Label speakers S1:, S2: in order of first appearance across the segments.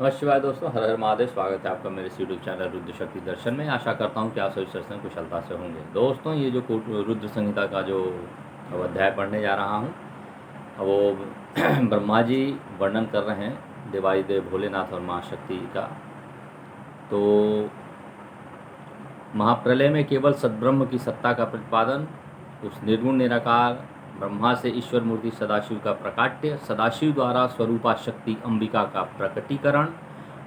S1: नमस्कार दोस्तों, हर हर महादेव। स्वागत है आपका मेरे इस यूट्यूब चैनल रुद्र शक्ति दर्शन में। आशा करता हूँ कि आप सभी स्वस्थ हैं, कुशलता से होंगे। दोस्तों, ये जो रुद्र संहिता का जो अध्याय पढ़ने जा रहा हूँ वो ब्रह्मा जी वर्णन कर रहे हैं देवादिदेव भोलेनाथ और माँ शक्ति का। तो महाप्रलय में केवल सद्ब्रह्म की सत्ता का प्रतिपादन, उस निर्गुण निराकार ब्रह्मा से ईश्वर मूर्ति सदाशिव का प्रकाट्य, सदाशिव द्वारा स्वरूपा शक्ति अंबिका का प्रकटीकरण,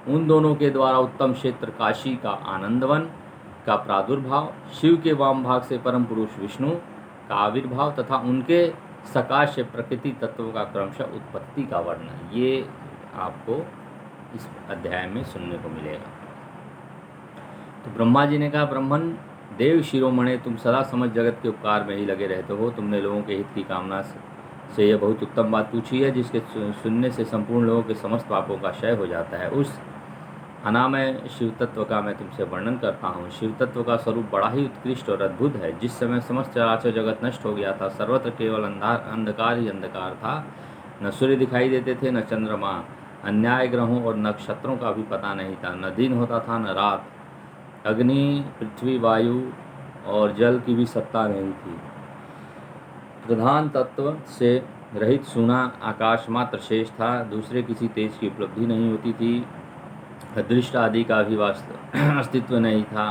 S1: उन दोनों के द्वारा उत्तम क्षेत्र काशी का आनंदवन का प्रादुर्भाव, शिव के वाम भाग से परम पुरुष विष्णु का आविर्भाव तथा उनके सकाश प्रकृति तत्वों का क्रमशः उत्पत्ति का वर्णन, ये आपको इस अध्याय में सुनने को मिलेगा। तो ब्रह्मा जी ने कहा, ब्रह्मन देव शिरोमणे, तुम सदा समझ जगत के उपकार में ही लगे रहते हो। तुमने लोगों के हित की कामना से यह बहुत उत्तम बात पूछी है, जिसके सुनने से संपूर्ण लोगों के समस्त पापों का क्षय हो जाता है। उस अनामय शिव तत्व का मैं तुमसे वर्णन करता हूँ। शिव तत्व का स्वरूप बड़ा ही उत्कृष्ट और अद्भुत है। जिस समय समस्त चराचर जगत नष्ट हो गया था, सर्वत्र केवल अंधकार ही अंधकार था। न सूर्य दिखाई देते थे, न चंद्रमा, अन्याय ग्रहों और नक्षत्रों का भी पता नहीं था। न दिन होता था न रात, अग्नि, पृथ्वी, वायु और जल की भी सत्ता नहीं थी। प्रधान तत्व से रहित सूना आकाश मात्र शेष था। दूसरे किसी तेज की उपलब्धि नहीं होती थी। अदृष्ट आदि का भी अस्तित्व नहीं था।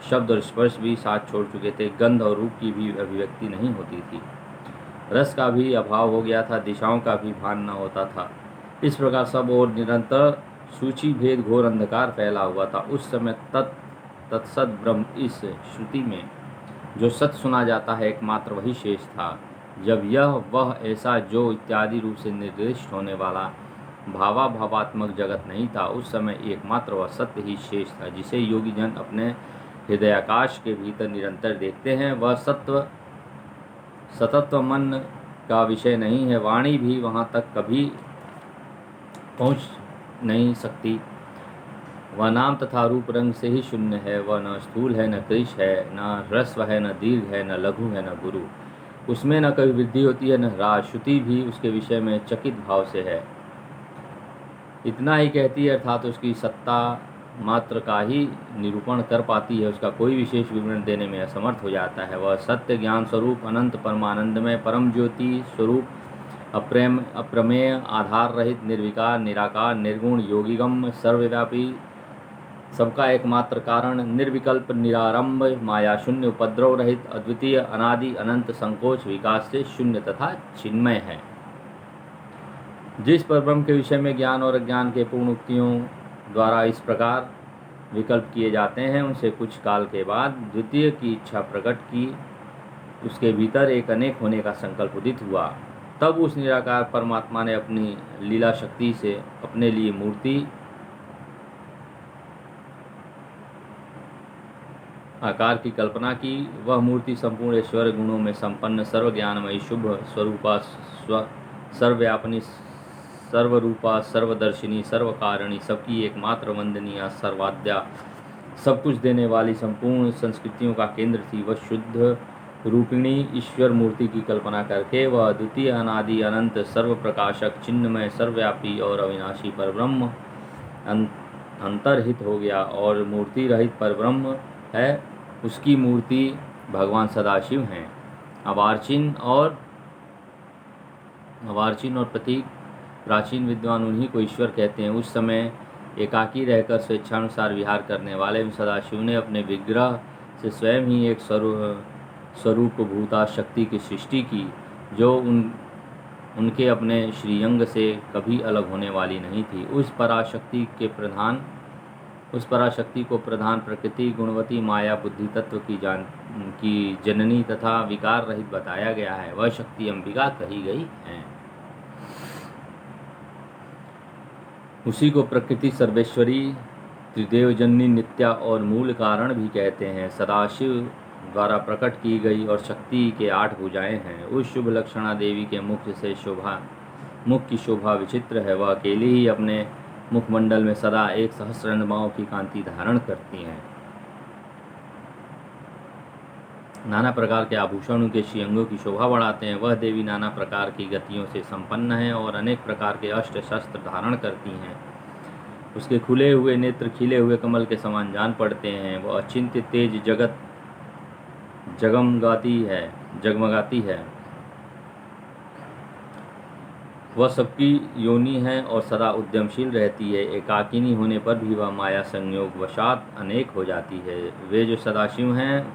S1: शब्द और स्पर्श भी साथ छोड़ चुके थे। गंध और रूप की भी अभिव्यक्ति नहीं होती थी। रस का भी अभाव हो गया था। दिशाओं का भी भान न होता था। इस प्रकार सब और निरंतर सूची भेद घोर अंधकार फैला हुआ था। उस समय तत्सत ब्रह्म, इस श्रुति में जो सत्य सुना जाता है, एकमात्र वही शेष था। जब यह वह ऐसा जो इत्यादि रूप से निर्दिष्ट होने वाला भावात्मक जगत नहीं था, उस समय एकमात्र वह सत्य ही शेष था, जिसे योगी जन अपने हृदयाकाश के भीतर निरंतर देखते हैं। वह सतत्व मन का विषय नहीं है। वाणी भी वहाँ तक कभी पहुँच नहीं सकती। वह नाम तथा रूप रंग से ही शून्य है। वह न स्थूल है, न कृश है, न ह्रस्व है, न दीर्घ है, न लघु है, न गुरु। उसमें न कभी वृद्धि होती है, न ह्रास। श्रुति भी उसके विषय में चकित भाव से है। इतना ही कहती है, अर्थात उसकी सत्ता मात्र का ही निरूपण कर पाती है। उसका कोई विशेष विवरण देने में असमर्थ हो जाता है। वह सत्य ज्ञान स्वरूप, अनंत परमानंदमय, परम ज्योति स्वरूप, अप्रमेय, आधार रहित, निर्विकार, निराकार, निर्गुण, योगिगम, सर्वव्यापी, सबका एकमात्र कारण, निर्विकल्प, निरारंभ, माया शून्य, उपद्रव रहित, अद्वितीय, अनादि, अनंत, संकोच, विकास से शून्य तथा चिन्मय है। जिस परब्रह्म के विषय में ज्ञान और अज्ञान के पूर्ण उक्तियों द्वारा इस प्रकार विकल्प किए जाते हैं, उनसे कुछ काल के बाद द्वितीय की इच्छा प्रकट की। उसके भीतर एक अनेक होने का संकल्प उदित हुआ। तब उस निराकार परमात्मा ने अपनी लीला शक्ति से अपने लिए मूर्ति आकार की कल्पना की। वह मूर्ति संपूर्ण ऐश्वर्य गुणों में संपन्न, सर्वज्ञानमयी, शुभ स्वरूपा, सर्वव्यापिनी, सर्वरूपा, सर्वदर्शिनी, सर्वकारिणी, सबकी एकमात्र वंदनीय, सर्वाद्या, सब कुछ देने वाली, संपूर्ण संस्कृतियों का केंद्र थी। वह शुद्ध रूपिणी ईश्वर मूर्ति की कल्पना करके वह द्वितीय, अनादि, अनंत, सर्व प्रकाशक, चिन्मय, सर्वव्यापी और अविनाशी परब्रह्म अंतर्हित हो गया और मूर्ति रहित परब्रह्म है। उसकी मूर्ति भगवान सदाशिव हैं। अवार्चिन और प्रतीक प्राचीन विद्वान उन्हीं को ईश्वर कहते हैं। उस समय एकाकी रहकर स्वेच्छानुसार विहार करने वाले सदाशिव ने अपने विग्रह से स्वयं ही एक स्वरूप भूता शक्ति की सृष्टि की, जो उनके अपने श्रीअंग से कभी अलग होने वाली नहीं थी। उस पराशक्ति को प्रधान प्रकृति, गुणवती, माया, बुद्धि तत्व की जननी तथा विकार रहित बताया गया है। वह शक्ति अंबिका कही गई है। उसी को प्रकृति, सर्वेश्वरी, त्रिदेवजननी, नित्या और मूल कारण भी कहते हैं। सदाशिव द्वारा प्रकट की गई और शक्ति के 8 भुजाएं हैं। उस शुभ लक्षणा देवी के मुख की शोभा विचित्र है। वह अकेली ही अपने मुखमंडल में सदा 1 सहस्रांडमाओं की कांति धारण करती हैं। नाना प्रकार के आभूषण उनके श्रीअंगों की शोभा बढ़ाते हैं। वह देवी नाना प्रकार की गतियों से संपन्न है और अनेक प्रकार के अस्त्र शस्त्र धारण करती हैं। उसके खुले हुए नेत्र खिले हुए कमल के समान जान पड़ते हैं। वह अचिंत्य तेज जगत जगमगाती है। वह सबकी योनि है और सदा उद्यमशील रहती है। एकाकिनी होने पर भी वह माया संयोग वशात अनेक हो जाती है। वे जो सदाशिव हैं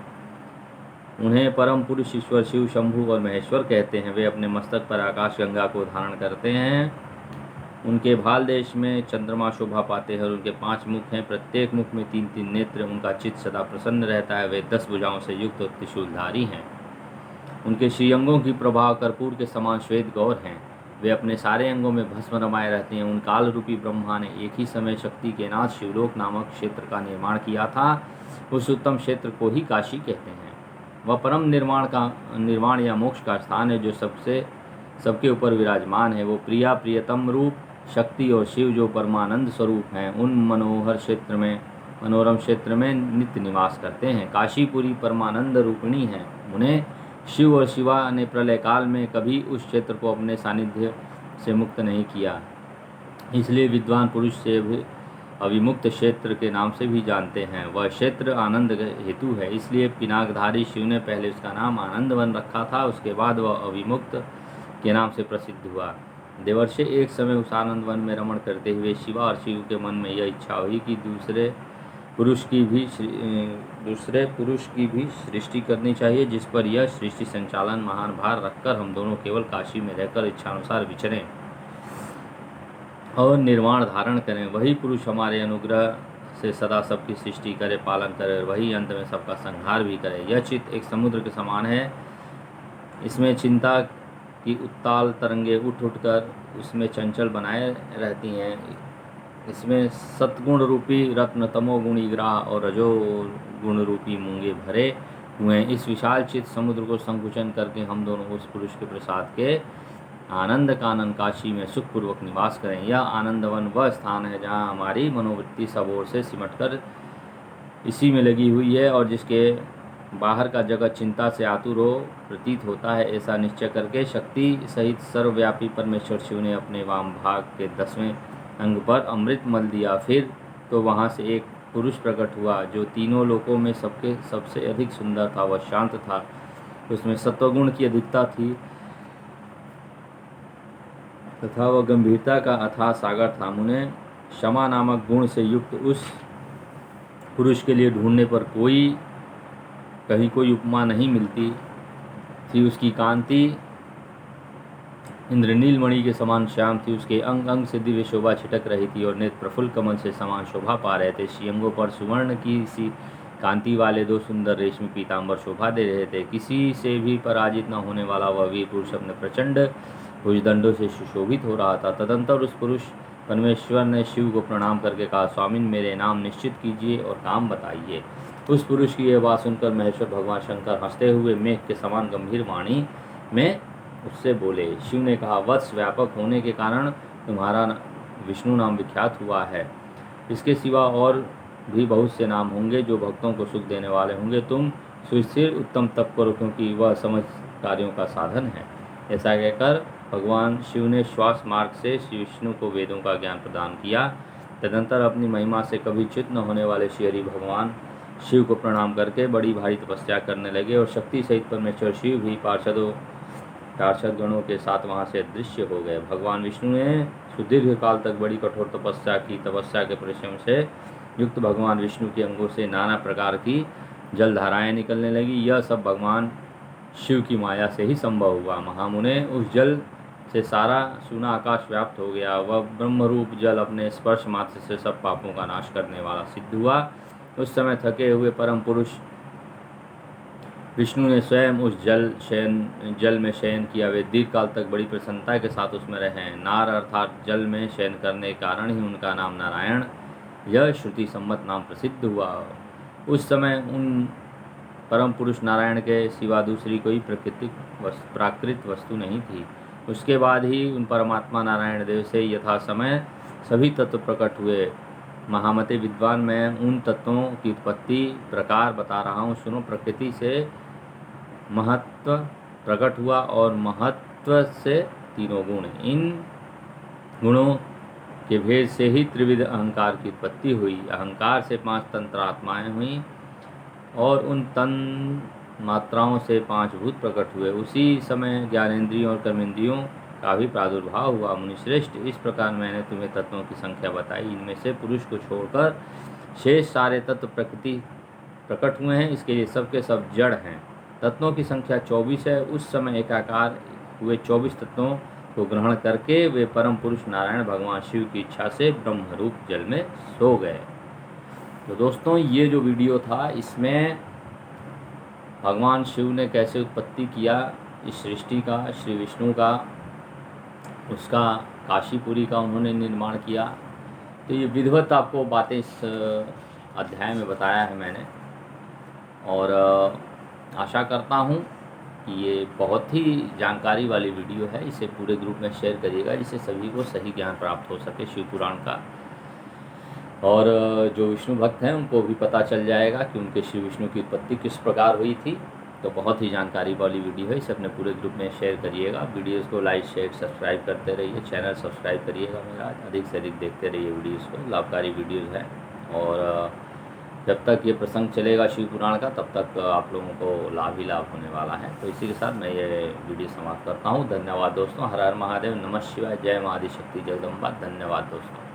S1: उन्हें परम पुरुष ईश्वर शिव शंभु और महेश्वर कहते हैं। वे अपने मस्तक पर आकाश गंगा को धारण करते हैं। उनके भाल देश में चंद्रमा शोभा पाते हैं और उनके 5 मुख हैं। प्रत्येक मुख में 3-3 नेत्र। उनका चित्त सदा प्रसन्न रहता है। वे 10 भुजाओं से युक्त त्रिशूलधारी हैं। उनके श्रीअंगों की प्रभाव कर्पूर के समान श्वेत गौर हैं। वे अपने सारे अंगों में भस्म रमाए रहते हैं। उन काल रूपी ब्रह्मा ने एक ही समय शक्ति के नाथ शिवलोक नामक क्षेत्र का निर्माण किया था। उस उत्तम क्षेत्र को ही काशी कहते हैं। वह परम निर्वाण या मोक्ष का स्थान है जो सबके ऊपर विराजमान है। वो प्रियतम रूप शक्ति और शिव जो परमानंद स्वरूप हैं उन मनोरम क्षेत्र में नित्य निवास करते हैं। काशीपुरी परमानंद रूपिणी है। उन्हें शिव और शिवा ने प्रलय काल में कभी उस क्षेत्र को अपने सानिध्य से मुक्त नहीं किया, इसलिए विद्वान पुरुष से भी अविमुक्त क्षेत्र के नाम से भी जानते हैं। वह क्षेत्र आनंद हेतु है, इसलिए पिनाकधारी शिव ने पहले उसका नाम आनंद वन रखा था। उसके बाद वह अविमुक्त के नाम से प्रसिद्ध हुआ। देवर्षि एक समय उस आनंद वन में रमण करते हुए शिवा और शिव के मन में यह इच्छा हुई कि दूसरे पुरुष की भी सृष्टि करनी चाहिए, जिस पर यह सृष्टि संचालन महान भार रखकर हम दोनों केवल काशी में रहकर इच्छानुसार विचरें और निर्वाण धारण करें। वही पुरुष हमारे अनुग्रह से सदा सबकी सृष्टि करे, पालन करे और वही अंत में सबका संहार भी करे। यह चित्त एक समुद्र के समान है। इसमें चिंता की उत्ताल तरंगे उठकर उसमें चंचल बनाए रहती हैं। इसमें सत्गुण रूपी रत्न, तमोगुणी ग्राह और रजोगुण रूपी मूंगे भरे हुए हैं। इस विशाल चित्त समुद्र को संकुचन करके हम दोनों उस पुरुष के प्रसाद के आनंद कानन काशी में सुखपूर्वक निवास करें। यह आनंदवन वह स्थान है जहाँ हमारी मनोवृत्ति सब ओर से सिमटकर इसी में लगी हुई है और जिसके बाहर का जगत चिंता से आतुर हो प्रतीत होता है। ऐसा निश्चय करके शक्ति सहित सर्वव्यापी परमेश्वर शिव ने अपने वाम भाग के 10वें अंग पर अमृत मल दिया। फिर तो वहाँ से एक पुरुष प्रकट हुआ जो तीनों लोकों में सबसे अधिक सुंदर था। वह शांत था, उसमें सत्वगुण की अधिकता थी तथा वह गंभीरता का अथाह सागर था। मुने क्षमा नामक गुण से युक्त उस पुरुष के लिए ढूंढने पर कहीं कोई उपमा नहीं मिलती थी। उसकी कांति इंद्रनील मणि के समान श्याम थी। उसके अंग अंग से दिव्य शोभा छिटक रही थी और नेत्र प्रफुल्ल कमल से समान शोभा पा रहे थे। श्रीअंगों पर सुवर्ण की सी कांति वाले 2 सुंदर रेशमी पीताम्बर शोभा दे रहे थे। किसी से भी पराजित न होने वाला वह वीर पुरुष अपने प्रचंड भुजदंडों से सुशोभित हो रहा था। तदंतर उस पुरुष परमेश्वर ने शिव को प्रणाम करके कहा, स्वामिन मेरे नाम निश्चित कीजिए और काम बताइए। उस पुरुष की यह बात सुनकर महेश्वर भगवान शंकर हंसते हुए मेघ के समान गंभीर वाणी में उससे बोले। शिव ने कहा, वत्स व्यापक होने के कारण तुम्हारा विष्णु नाम विख्यात हुआ है। इसके सिवा और भी बहुत से नाम होंगे जो भक्तों को सुख देने वाले होंगे। तुम सुस्थिर उत्तम तप करो क्योंकि वह समझ कार्यों का साधन है। ऐसा कहकर भगवान शिव ने श्वास मार्ग से श्री विष्णु को वेदों का ज्ञान प्रदान किया। तदंतर अपनी महिमा से कभी च्युत न होने वाले श्री हरि भगवान शिव को प्रणाम करके बड़ी भारी तपस्या करने लगे और शक्ति सहित परमेश्वर शिव भी पार्षद गणों के साथ वहां से अदृश्य हो गए। भगवान विष्णु ने सुदीर्घ काल तक बड़ी कठोर तपस्या की। तपस्या के परिश्रम से युक्त भगवान विष्णु के अंगों से नाना प्रकार की जलधाराएं निकलने लगी। यह सब भगवान शिव की माया से ही संभव हुआ। महामुने उस जल से सारा सूना आकाश व्याप्त हो गया। वह ब्रह्मरूप जल अपने स्पर्श मात्र से सब पापों का नाश करने वाला सिद्ध हुआ। उस समय थके हुए परम पुरुष विष्णु ने स्वयं उस जल में शयन किया। वे दीर्घ काल तक बड़ी प्रसन्नता के साथ उसमें रहे। नार अर्थात जल में शयन करने के कारण ही उनका नाम नारायण यह श्रुति सम्मत नाम प्रसिद्ध हुआ। उस समय उन परम पुरुष नारायण के सिवा दूसरी कोई प्राकृत वस्तु नहीं थी। उसके बाद ही उन परमात्मा नारायण देव से यथा समय सभी तत्व प्रकट हुए। महामते विद्वान, मैं उन तत्वों की उत्पत्ति प्रकार बता रहा हूँ, सुनो। प्रकृति से महत्व प्रकट हुआ और महत्व से तीनों गुण। इन गुणों के भेद से ही त्रिविध अहंकार की उत्पत्ति हुई। अहंकार से 5 तंत्र आत्माएं हुई और उन तन मात्राओं से 5 भूत प्रकट हुए। उसी समय ज्ञानेंद्रियों और कर्मेंद्रियों का भी प्रादुर्भाव हुआ। मुनिश्रेष्ठ, इस प्रकार मैंने तुम्हें तत्वों की संख्या बताई। इनमें से पुरुष को छोड़कर शेष सारे तत्व प्रकृति प्रकट हुए हैं, इसके लिए सबके सब जड़ हैं। तत्वों की संख्या 24 है। उस समय एकाकार हुए 24 तत्वों को ग्रहण करके वे परम पुरुष नारायण भगवान शिव की इच्छा से ब्रह्मरूप जल में सो गए। तो दोस्तों, ये जो वीडियो था इसमें भगवान शिव ने कैसे उत्पत्ति किया इस सृष्टि का, श्री विष्णु का, उसका काशीपुरी का उन्होंने निर्माण किया। तो ये विधिवत आपको बातें इस अध्याय में बताया है मैंने, और आशा करता हूँ कि ये बहुत ही जानकारी वाली वीडियो है। इसे पूरे ग्रुप में शेयर करिएगा जिससे सभी को सही ज्ञान प्राप्त हो सके शिव पुराण का, और जो विष्णु भक्त हैं उनको भी पता चल जाएगा कि उनके श्री विष्णु की उत्पत्ति किस प्रकार हुई थी। तो बहुत ही जानकारी वाली वीडियो है, इसे अपने पूरे ग्रुप में शेयर करिएगा। वीडियोस को लाइक शेयर सब्सक्राइब करते रहिए, चैनल सब्सक्राइब करिएगा मेरा, अधिक से अधिक देखते रहिए वीडियोस को, लाभकारी वीडियोस है। और जब तक ये प्रसंग चलेगा शिव पुराण का तब तक आप लोगों को लाभ ही लाभ होने वाला है। तो इसी के साथ मैं ये वीडियो समाप्त करता हूँ। धन्यवाद दोस्तों। हर हर महादेव, नमः शिवाय, जय माँ आदिशक्ति जगदम्बा। धन्यवाद दोस्तों।